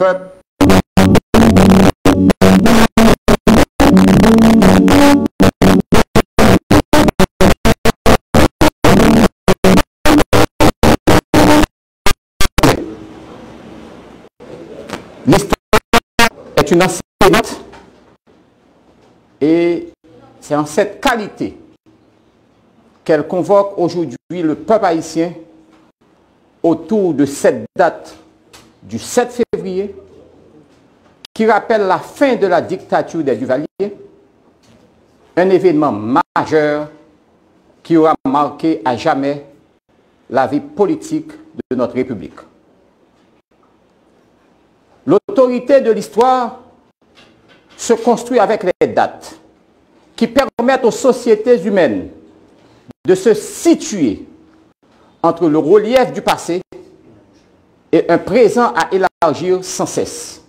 peuple. L'histoire est une enseignante et c'est en cette qualité qu'elle convoque aujourd'hui le peuple haïtien autour de cette date du 7 février qui rappelle la fin de la dictature des Duvalier, un événement majeur qui aura marqué à jamais la vie politique de notre République. L'autorité de l'histoire se construit avec les dates qui permettent aux sociétés humaines de se situer entre le relief du passé et un présent à élargir sans cesse.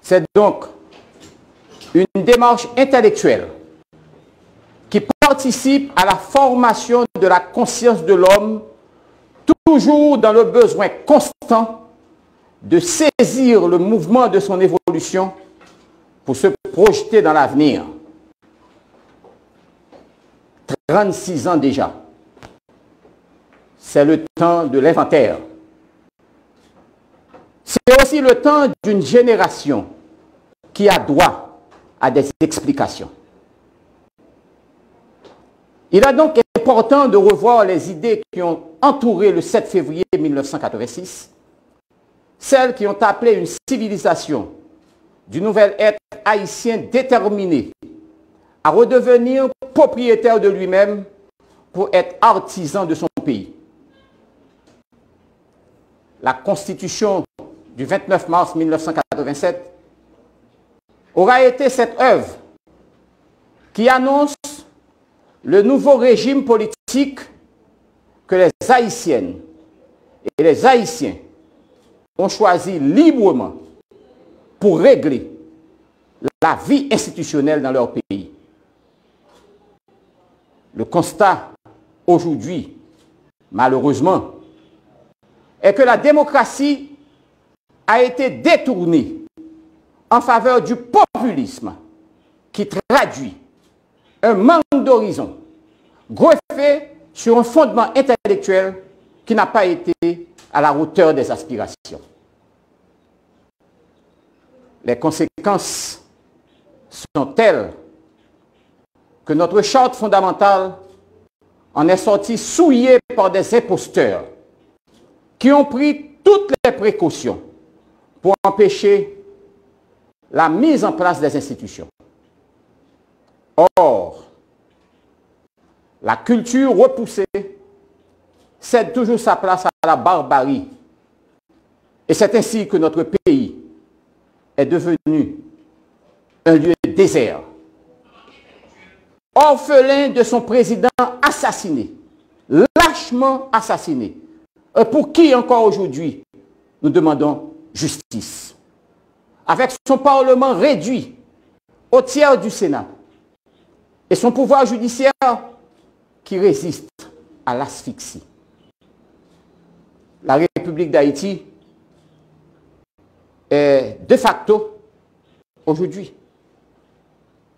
C'est donc une démarche intellectuelle qui participe à la formation de la conscience de l'homme, toujours dans le besoin constant de saisir le mouvement de son évolution pour se projeter dans l'avenir. 36 ans déjà. C'est le temps de l'inventaire. C'est aussi le temps d'une génération qui a droit à des explications. Il est donc important de revoir les idées qui ont entouré le 7 février 1986, celles qui ont appelé une civilisation du nouvel être haïtien déterminé à redevenir propriétaire de lui-même pour être artisan de son pays. La Constitution du 29 mars 1987 aura été cette œuvre qui annonce le nouveau régime politique que les Haïtiennes et les Haïtiens ont choisi librement pour régler la vie institutionnelle dans leur pays. Le constat aujourd'hui, malheureusement, est que la démocratie a été détournée en faveur du populisme qui traduit un manque d'horizon greffé sur un fondement intellectuel qui n'a pas été à la hauteur des aspirations. Les conséquences sont telles que notre charte fondamentale en est sortie souillée par des imposteurs qui ont pris toutes les précautions pour empêcher la mise en place des institutions. Or, la culture repoussée cède toujours sa place à la barbarie. Et c'est ainsi que notre pays est devenu un lieu désert, orphelin de son président assassiné, lâchement assassiné, pour qui encore aujourd'hui nous demandons justice. Avec son Parlement réduit au tiers du Sénat et son pouvoir judiciaire qui résiste à l'asphyxie. La République d'Haïti est de facto aujourd'hui.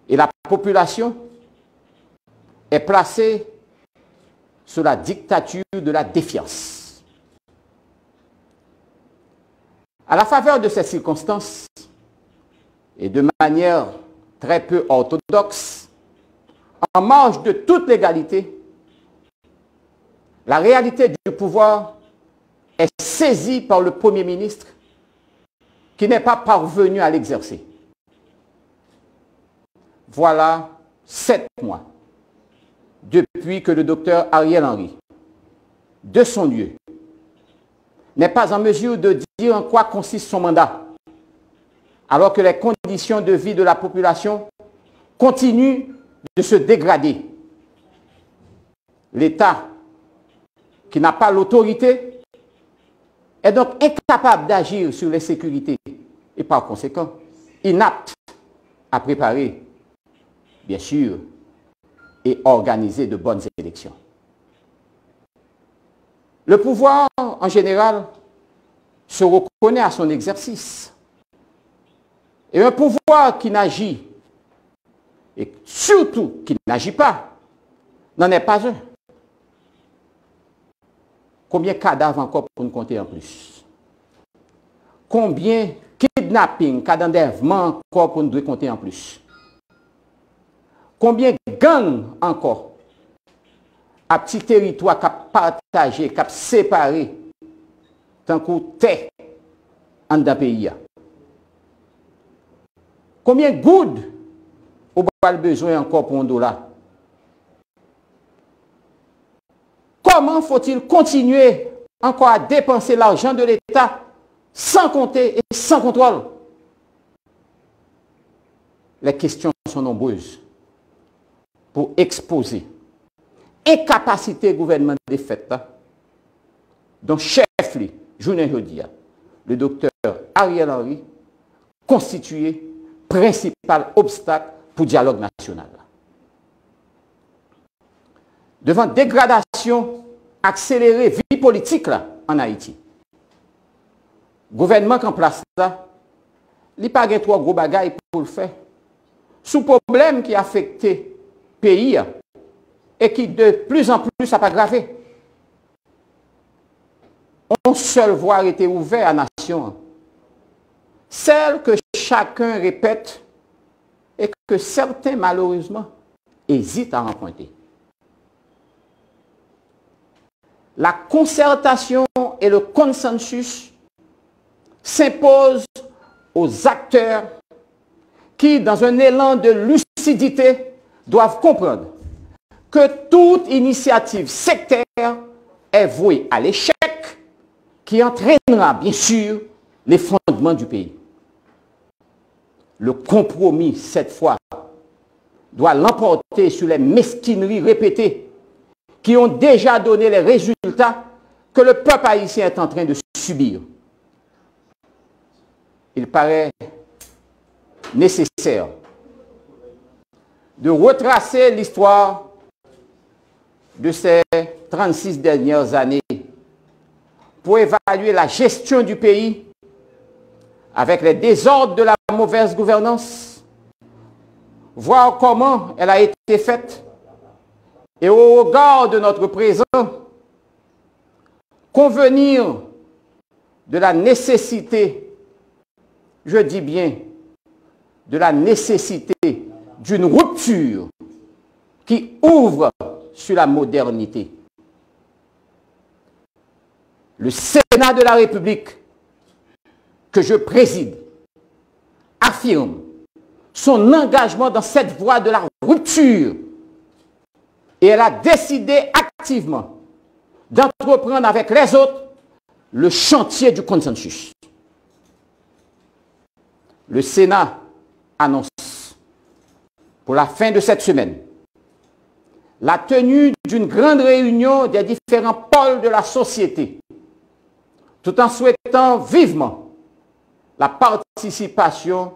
Et la population est placée sous la dictature de la défiance. À la faveur de ces circonstances, et de manière très peu orthodoxe, en marge de toute légalité, la réalité du pouvoir est saisie par le Premier ministre qui n'est pas parvenu à l'exercer. Voilà 7 mois depuis que le docteur Ariel Henry, de son lieu, n'est pas en mesure de dire en quoi consiste son mandat, alors que les conditions de vie de la population continuent de se dégrader. L'État, qui n'a pas l'autorité, est donc incapable d'agir sur les sécurités et par conséquent inapte à préparer, bien sûr, et organiser de bonnes élections. Le pouvoir, en général, se reconnaît à son exercice. Et un pouvoir qui n'agit, et surtout qui n'agit pas, n'en est pas un. Combien de cadavres encore pour nous compter en plus? Combien de kidnapping, cas d'enlèvement encore pour nous compter en plus? Combien de gangs encore à petit territoire qui a partagé, qui a séparé, tant qu'on t'est en d'un pays? Combien de gouttes on a besoin encore pour un dollar? Comment faut-il continuer encore à dépenser l'argent de l'État sans compter et sans contrôle? Les questions sont nombreuses pour exposer incapacité gouvernement des fêtes dont chef journée jeudi, le docteur Ariel Henry, constitué principal obstacle pour le dialogue national. Devant dégradation accélérée vie politique là, en Haïti, le gouvernement qui en place là, il n'y a pas trop gros bagailles pour le faire. Sous problème qui a affecté le pays et qui de plus en plus a pas aggravé. Une seule voie a été ouverte à la nation. Celle que chacun répète et que certains malheureusement hésitent à emprunter. La concertation et le consensus s'imposent aux acteurs qui, dans un élan de lucidité, doivent comprendre que toute initiative sectaire est vouée à l'échec qui entraînera bien sûr les fondements du pays. Le compromis, cette fois, doit l'emporter sur les mesquineries répétées qui ont déjà donné les résultats que le peuple haïtien est en train de subir. Il paraît nécessaire de retracer l'histoire de ces 36 dernières années pour évaluer la gestion du pays avec les désordres de la mauvaise gouvernance, voir comment elle a été faite et au regard de notre présent, convenir de la nécessité, je dis bien, de la nécessité d'une rupture qui ouvre sur la modernité. Le Sénat de la République que je préside affirme son engagement dans cette voie de la rupture et elle a décidé activement d'entreprendre avec les autres le chantier du consensus. Le Sénat annonce pour la fin de cette semaine la tenue d'une grande réunion des différents pôles de la société, tout en souhaitant vivement la participation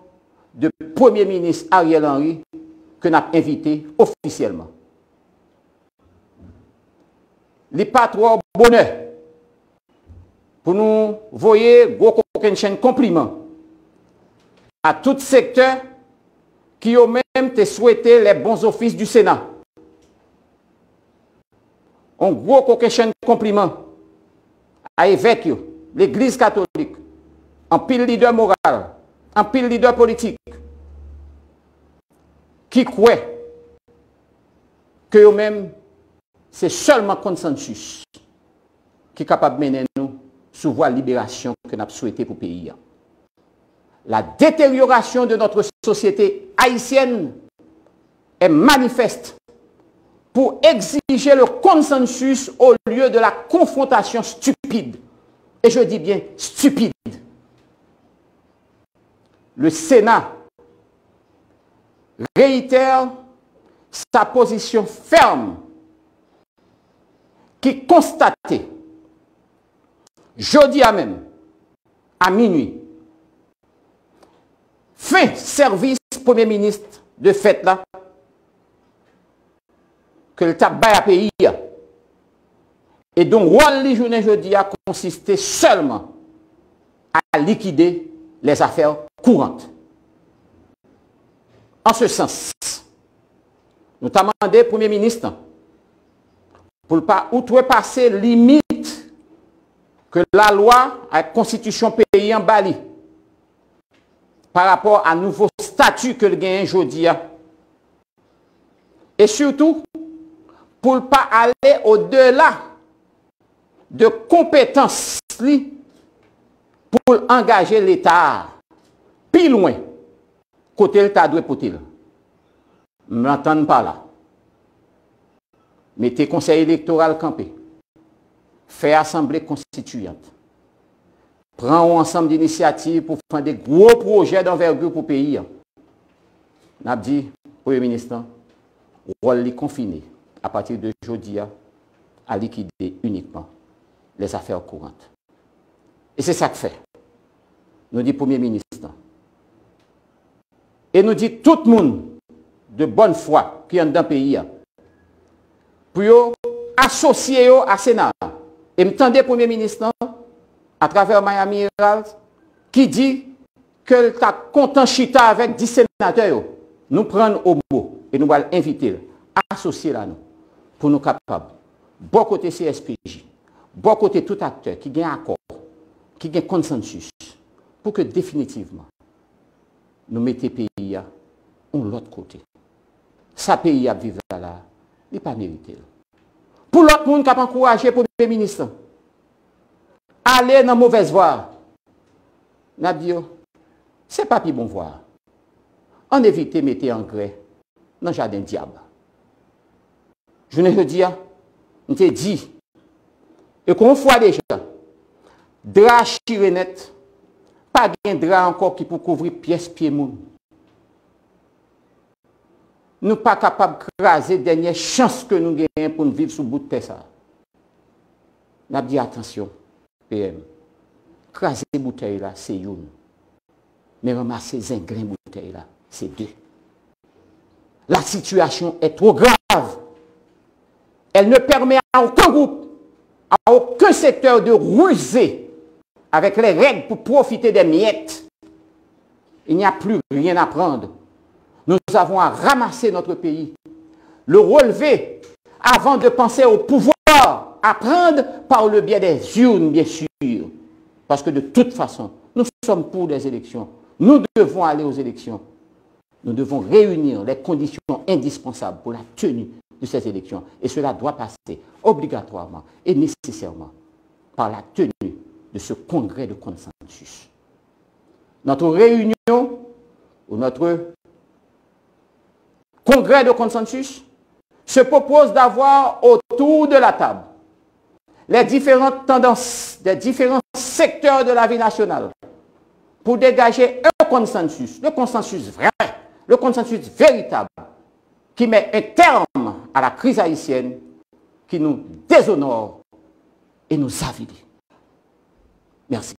du Premier ministre Ariel Henry que nous avons invité officiellement. Les patrons bonheur pour nous voyer aucun chaîne compliment à tout secteur qui ont même souhaité les bons offices du Sénat. Un gros coquin compliment à évêque, l'Église catholique, un pile leader moral, un pile leader politique, qui croit que eux-mêmes, c'est seulement consensus qui est capable de mener nous sous voie de libération que nous avons souhaité pour le pays. La détérioration de notre société haïtienne est manifeste pour exiger le consensus au lieu de la confrontation stupide. Et je dis bien stupide. Le Sénat réitère sa position ferme qui constatait jeudi à même, à minuit, fin service Premier ministre de fête là, que le tabac à pays et donc rôle les journées jeudi a consisté seulement à liquider les affaires courantes. En ce sens, nous avons demandé au Premier ministre pour ne pas outrepasser limite que la loi à la constitution pays en Bali par rapport à un nouveau statut que le gagne aujourd'hui. Et surtout, pour ne pas aller au-delà de compétences pour engager l'État plus loin, côté l'État doit pour il. Ne m'entendez pas là. Mettez conseil électoral campé. Fait assemblée constituante. Prends un ensemble d'initiatives pour faire des gros projets d'envergure pour le pays. On a dit, Premier ministre, rôle les confiné à partir de aujourd'hui à liquider uniquement les affaires courantes. Et c'est ça que fait. Nous dit Premier ministre. Et nous dit tout le monde de bonne foi qui est dans le pays pour associer à Sénat. Et m'entendez Premier ministre à travers Miami Herald qui dit que tu as content chita avec 10 sénateurs. Nous prenons au mot et nous allons inviter à associer là nous pour nous capables. Bon côté CSPJ, bon côté tout acteur qui gagne accord, qui gagne consensus pour que définitivement nous mettions le pays de l'autre côté. Ça pays à vivre là, il n'est pas mérité. Pour l'autre monde qui a encouragé pour le Premier ministre, aller dans la mauvaise voie, n'a dit, ce n'est pas plus bon voie. On évite de mettre engrais dans le jardin diable. Je ne veux dire, on te dit, et qu'on voit déjà, drap chiré net, pas de drap encore qui peut couvrir pièce pied moun. Nous ne sommes pas capables de craser la dernière chance que nous gagnons pour nous vivre sous le bout de terre. Nous avons dit attention, PM, craser les bouteilles là, c'est une. Mais ramasser les ingrins bouteilles là, c'est deux. La situation est trop grave. Elle ne permet à aucun groupe, à aucun secteur de ruser avec les règles pour profiter des miettes. Il n'y a plus rien à prendre. Nous avons à ramasser notre pays, le relever avant de penser au pouvoir, à prendre par le biais des urnes, bien sûr. Parce que de toute façon, nous sommes pour des élections. Nous devons aller aux élections. Nous devons réunir les conditions indispensables pour la tenue de ces élections. Et cela doit passer obligatoirement et nécessairement par la tenue de ce congrès de consensus. Notre réunion, ou notre congrès de consensus, se propose d'avoir autour de la table les différentes tendances des différents secteurs de la vie nationale pour dégager un consensus, le consensus vrai, le consensus véritable, qui met un terme à la crise haïtienne, qui nous déshonore et nous avilit. Merci.